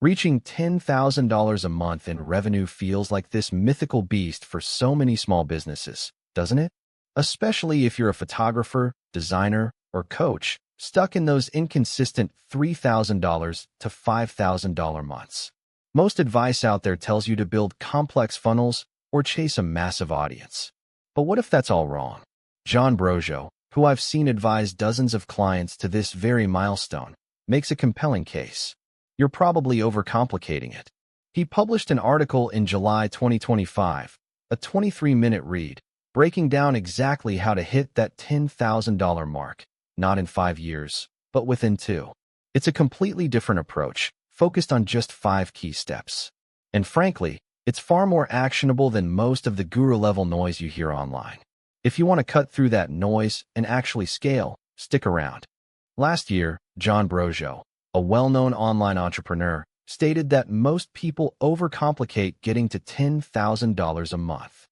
Reaching $10,000 a month in revenue feels like this mythical beast for so many small businesses, doesn't it? Especially if you're a photographer, designer, or coach, stuck in those inconsistent $3,000 to $5,000 months. Most advice out there tells you to build complex funnels or chase a massive audience. But what if that's all wrong? John Brosio, who I've seen advise dozens of clients to this very milestone, makes a compelling case. You're probably overcomplicating it. He published an article in July 2025, a 23-minute read, breaking down exactly how to hit that $10,000 mark, not in 5 years, but within 2. It's a completely different approach, focused on just 5 key steps. And frankly, it's far more actionable than most of the guru-level noise you hear online. If you want to cut through that noise and actually scale, stick around. Last year, John Brosio, a well-known online entrepreneur, stated that most people overcomplicate getting to $10,000 a month.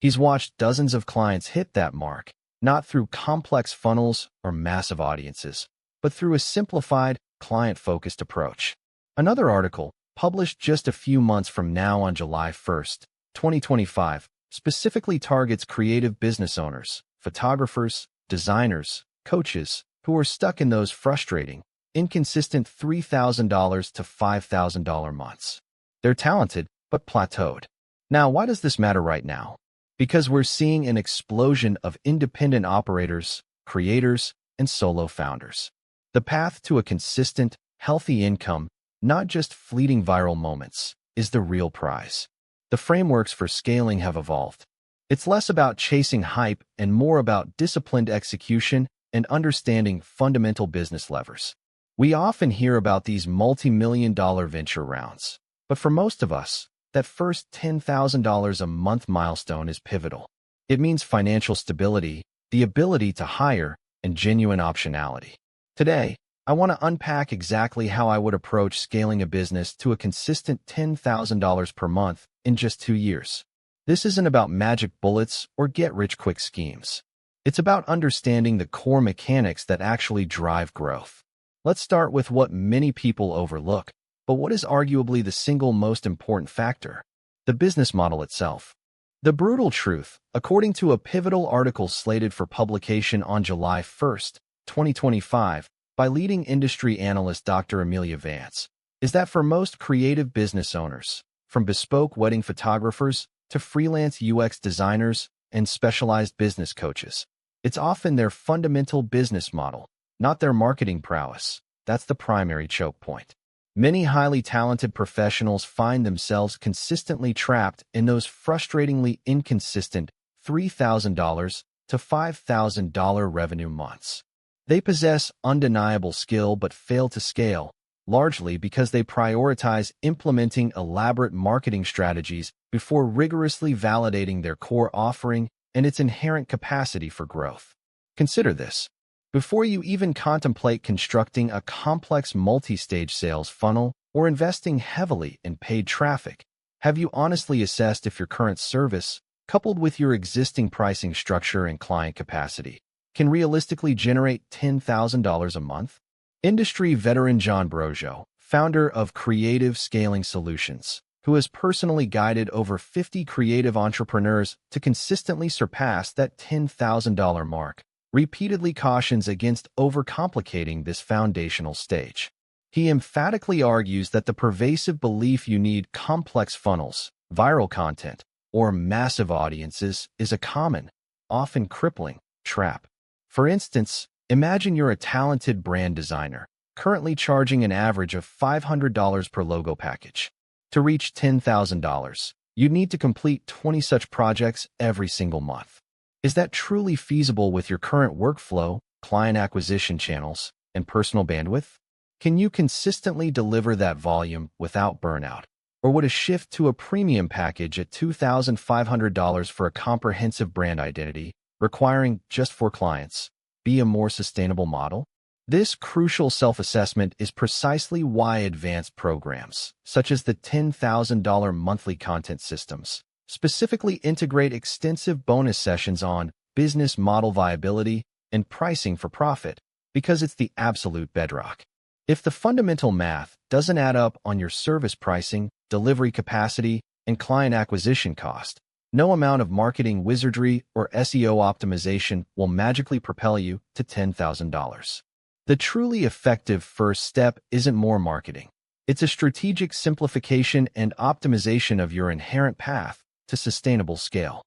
He's watched dozens of clients hit that mark, not through complex funnels or massive audiences, but through a simplified, client-focused approach. Another article, published just a few months from now on July 1st, 2025, specifically targets creative business owners, photographers, designers, coaches, who are stuck in those frustrating, inconsistent $3,000 to $5,000 months. They're talented, but plateaued. Now, why does this matter right now? Because we're seeing an explosion of independent operators, creators, and solo founders. The path to a consistent, healthy income, not just fleeting viral moments, is the real prize. The frameworks for scaling have evolved. It's less about chasing hype and more about disciplined execution and understanding fundamental business levers. We often hear about these multi-million-dollar venture rounds, but for most of us, that first $10,000 a month milestone is pivotal. It means financial stability, the ability to hire, and genuine optionality. Today, I want to unpack exactly how I would approach scaling a business to a consistent $10,000 per month in just 2 years. This isn't about magic bullets or get-rich-quick schemes. It's about understanding the core mechanics that actually drive growth. Let's start with what many people overlook, but what is arguably the single most important factor: the business model itself. The brutal truth, according to a pivotal article slated for publication on July 1st, 2025, by leading industry analyst Dr. Amelia Vance, is that for most creative business owners, from bespoke wedding photographers to freelance UX designers and specialized business coaches, it's often their fundamental business model, not their marketing prowess, that's the primary choke point. Many highly talented professionals find themselves consistently trapped in those frustratingly inconsistent $3,000 to $5,000 revenue months. They possess undeniable skill but fail to scale, largely because they prioritize implementing elaborate marketing strategies before rigorously validating their core offering and its inherent capacity for growth. Consider this. Before you even contemplate constructing a complex multi-stage sales funnel or investing heavily in paid traffic, have you honestly assessed if your current service, coupled with your existing pricing structure and client capacity, can realistically generate $10,000 a month? Industry veteran John Brosio, founder of Creative Scaling Solutions, who has personally guided over 50 creative entrepreneurs to consistently surpass that $10,000 mark, repeatedly cautions against overcomplicating this foundational stage. He emphatically argues that the pervasive belief you need complex funnels, viral content, or massive audiences is a common, often crippling, trap. For instance, imagine you're a talented brand designer, currently charging an average of $500 per logo package. To reach $10,000, you'd need to complete 20 such projects every single month. Is that truly feasible with your current workflow, client acquisition channels, and personal bandwidth? Can you consistently deliver that volume without burnout? Or would a shift to a premium package at $2,500 for a comprehensive brand identity, requiring just 4 clients, be a more sustainable model? This crucial self-assessment is precisely why advanced programs, such as the $10,000 monthly content systems, specifically integrate extensive bonus sessions on business model viability and pricing for profit, because it's the absolute bedrock. If the fundamental math doesn't add up on your service pricing, delivery capacity, and client acquisition cost, no amount of marketing wizardry or SEO optimization will magically propel you to $10,000. The truly effective first step isn't more marketing. It's a strategic simplification and optimization of your inherent path to sustainable scale.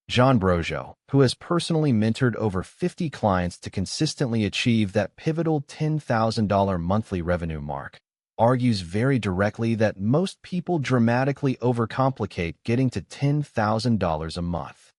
John Brosio, who has personally mentored over 50 clients to consistently achieve that pivotal $10,000 monthly revenue mark, argues very directly that most people dramatically overcomplicate getting to $10,000 a month.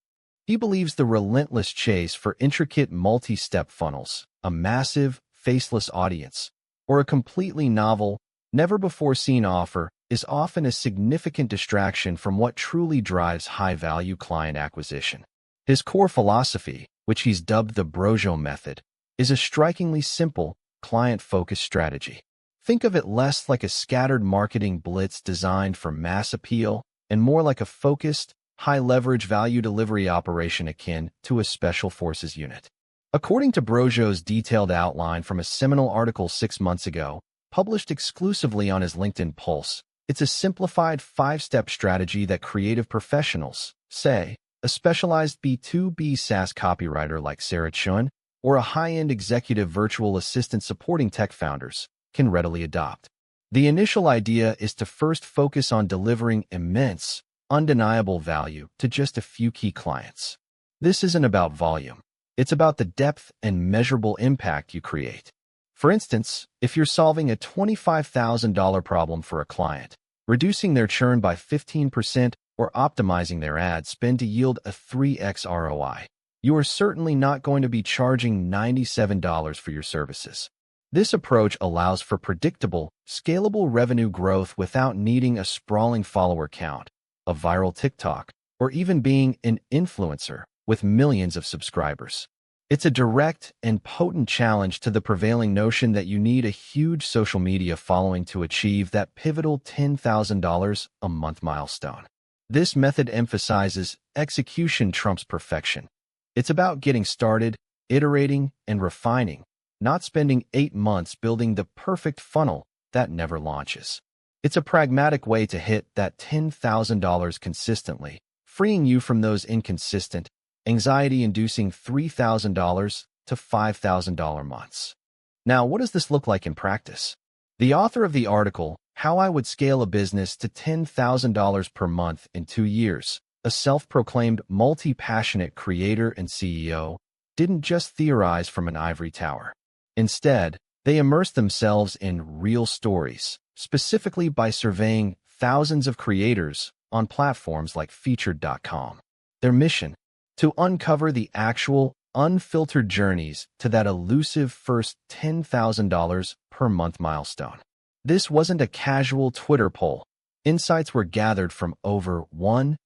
He believes the relentless chase for intricate multi-step funnels, a massive, faceless audience, or a completely novel, never-before-seen offer is often a significant distraction from what truly drives high-value client acquisition. His core philosophy, which he's dubbed the Brosio method, is a strikingly simple, client-focused strategy. Think of it less like a scattered marketing blitz designed for mass appeal and more like a focused, high-leverage value delivery operation akin to a special forces unit. According to Brosio's detailed outline from a seminal article 6 months ago, published exclusively on his LinkedIn Pulse, it's a simplified 5-step strategy that creative professionals, say, a specialized B2B SaaS copywriter like Sarah Chun, or a high-end executive virtual assistant supporting tech founders, can readily adopt. The initial idea is to first focus on delivering immense, undeniable value to just a few key clients. This isn't about volume. It's about the depth and measurable impact you create. For instance, if you're solving a $25,000 problem for a client, reducing their churn by 15% or optimizing their ad spend to yield a 3x ROI, you are certainly not going to be charging $97 for your services. This approach allows for predictable, scalable revenue growth without needing a sprawling follower count, a viral TikTok, or even being an influencer with millions of subscribers. It's a direct and potent challenge to the prevailing notion that you need a huge social media following to achieve that pivotal $10,000 a month milestone. This method emphasizes execution trumps perfection. It's about getting started, iterating, and refining, not spending 8 months building the perfect funnel that never launches. It's a pragmatic way to hit that $10,000 consistently, freeing you from those inconsistent, anxiety-inducing $3,000 to $5,000 months. Now, what does this look like in practice? The author of the article, How I Would Scale a Business to $10,000 per Month in 2 Years, a self-proclaimed multi-passionate creator and CEO, didn't just theorize from an ivory tower. Instead, they immersed themselves in real stories, specifically by surveying thousands of creators on platforms like Featured.com. Their mission: to uncover the actual, unfiltered journeys to that elusive first $10,000 per month milestone. This wasn't a casual Twitter poll. Insights were gathered from over 1,000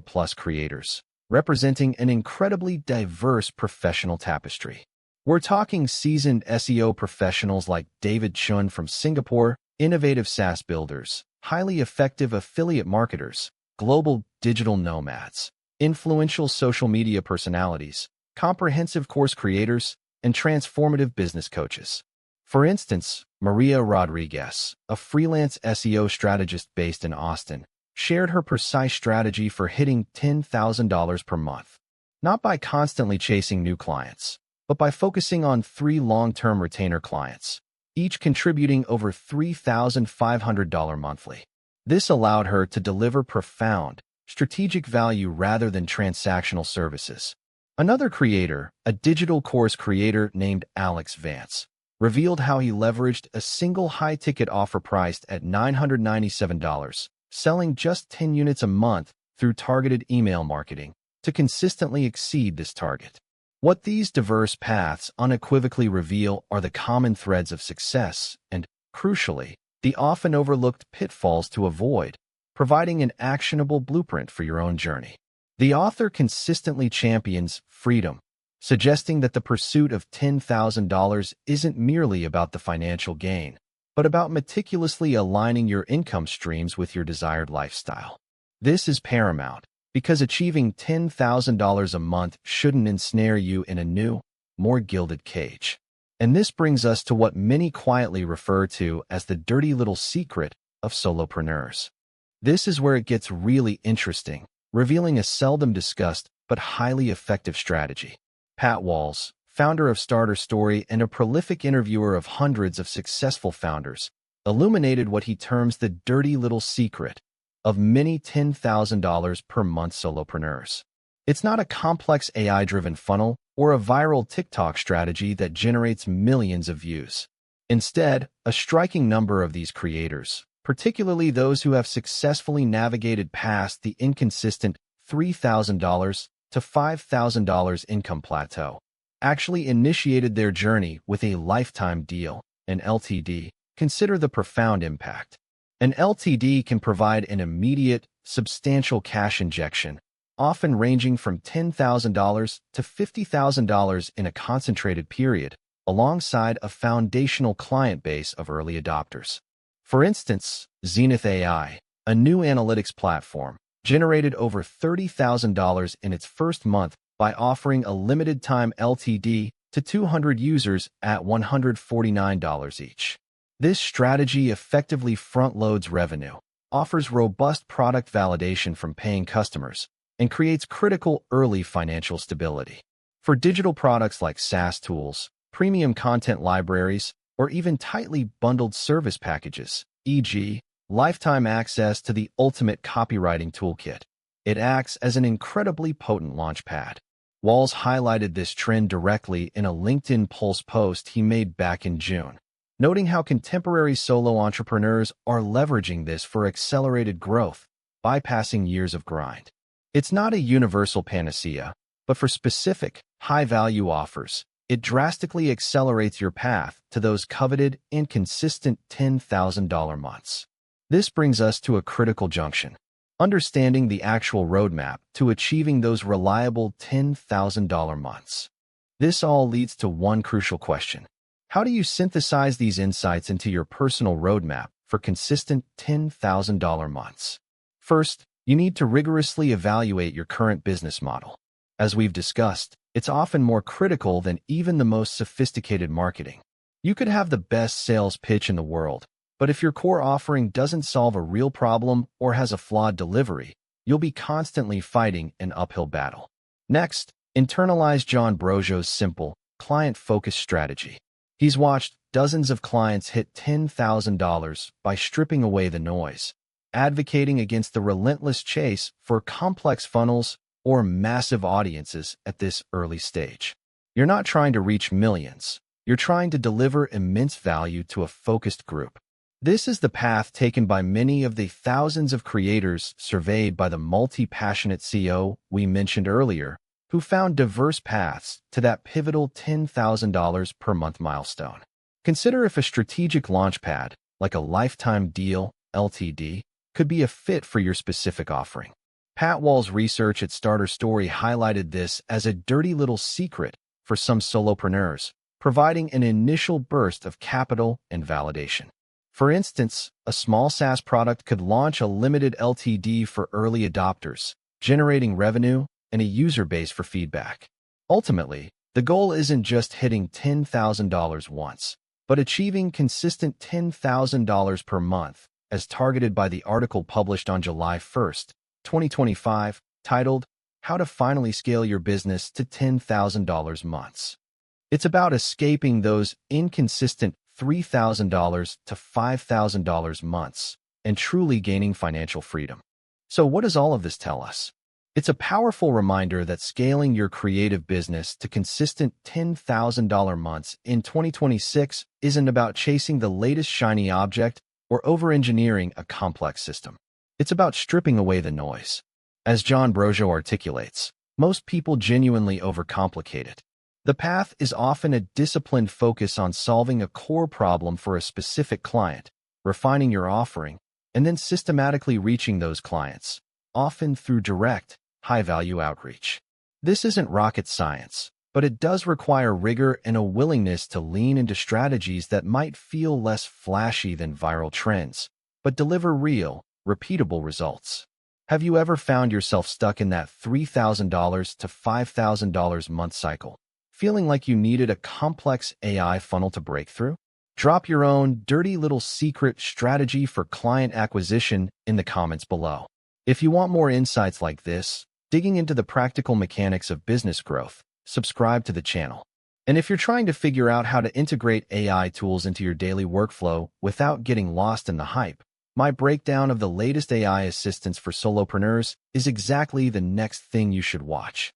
plus creators, representing an incredibly diverse professional tapestry. We're talking seasoned SEO professionals like David Chun from Singapore, innovative SaaS builders, highly effective affiliate marketers, global digital nomads, influential social media personalities, comprehensive course creators, and transformative business coaches. For instance, Maria Rodriguez, a freelance SEO strategist based in Austin, shared her precise strategy for hitting $10,000 per month, not by constantly chasing new clients, but by focusing on 3 long-term retainer clients, each contributing over $3,500 monthly. This allowed her to deliver profound, strategic value rather than transactional services. Another creator, a digital course creator named Alex Vance, revealed how he leveraged a single high-ticket offer priced at $997, selling just 10 units a month through targeted email marketing, to consistently exceed this target. What these diverse paths unequivocally reveal are the common threads of success and, crucially, the often overlooked pitfalls to avoid, providing an actionable blueprint for your own journey. The author consistently champions freedom, suggesting that the pursuit of $10,000 isn't merely about the financial gain, but about meticulously aligning your income streams with your desired lifestyle. This is paramount, because achieving $10,000 a month shouldn't ensnare you in a new, more gilded cage. And this brings us to what many quietly refer to as the dirty little secret of solopreneurs. This is where it gets really interesting, revealing a seldom discussed but highly effective strategy. Pat Walls, founder of Starter Story and a prolific interviewer of hundreds of successful founders, illuminated what he terms the dirty little secret of many $10,000 per month solopreneurs. It's not a complex AI-driven funnel or a viral TikTok strategy that generates millions of views. Instead, a striking number of these creators, particularly those who have successfully navigated past the inconsistent $3,000 to $5,000 income plateau, actually initiated their journey with a lifetime deal, an LTD. Consider the profound impact. An LTD can provide an immediate, substantial cash injection, often ranging from $10,000 to $50,000 in a concentrated period, alongside a foundational client base of early adopters. For instance, Zenith AI, a new analytics platform, generated over $30,000 in its first month by offering a limited-time LTD to 200 users at $149 each. This strategy effectively front-loads revenue, offers robust product validation from paying customers, and creates critical early financial stability. For digital products like SaaS tools, premium content libraries, or even tightly bundled service packages, e.g., lifetime access to the ultimate copywriting toolkit, it acts as an incredibly potent launchpad. Walls highlighted this trend directly in a LinkedIn Pulse post he made back in June, noting how contemporary solo entrepreneurs are leveraging this for accelerated growth, bypassing years of grind. It's not a universal panacea, but for specific, high-value offers, it drastically accelerates your path to those coveted and consistent $10,000 months. This brings us to a critical junction, understanding the actual roadmap to achieving those reliable $10,000 months. This all leads to one crucial question. How do you synthesize these insights into your personal roadmap for consistent $10,000 months? First, you need to rigorously evaluate your current business model. As we've discussed, it's often more critical than even the most sophisticated marketing. You could have the best sales pitch in the world, but if your core offering doesn't solve a real problem or has a flawed delivery, you'll be constantly fighting an uphill battle. Next, internalize John Brosio's simple, client-focused strategy. He's watched dozens of clients hit $10,000 by stripping away the noise, advocating against the relentless chase for complex funnels or massive audiences at this early stage. You're not trying to reach millions. You're trying to deliver immense value to a focused group. This is the path taken by many of the thousands of creators surveyed by the multi-passionate CEO we mentioned earlier, who found diverse paths to that pivotal $10,000 per month milestone. Consider if a strategic launchpad, like a lifetime deal, LTD, could be a fit for your specific offering. Pat Wall's research at Starter Story highlighted this as a dirty little secret for some solopreneurs, providing an initial burst of capital and validation. For instance, a small SaaS product could launch a limited LTD for early adopters, generating revenue and a user base for feedback. Ultimately, the goal isn't just hitting $10,000 once, but achieving consistent $10,000 per month, as targeted by the article published on July 1st, 2025, titled, How to Finally Scale Your Business to $10,000 Months. It's about escaping those inconsistent $3,000 to $5,000 months and truly gaining financial freedom. So what does all of this tell us? It's a powerful reminder that scaling your creative business to consistent $10,000 months in 2026 isn't about chasing the latest shiny object or over-engineering a complex system. It's about stripping away the noise. As John Brosio articulates, most people genuinely overcomplicate it. The path is often a disciplined focus on solving a core problem for a specific client, refining your offering, and then systematically reaching those clients, often through direct, high-value outreach. This isn't rocket science, but it does require rigor and a willingness to lean into strategies that might feel less flashy than viral trends, but deliver real, repeatable results. Have you ever found yourself stuck in that $3,000 to $5,000 month cycle, Feeling like you needed a complex AI funnel to break through? Drop your own dirty little secret strategy for client acquisition in the comments below. If you want more insights like this, digging into the practical mechanics of business growth, subscribe to the channel. And if you're trying to figure out how to integrate AI tools into your daily workflow without getting lost in the hype, my breakdown of the latest AI assistants for solopreneurs is exactly the next thing you should watch.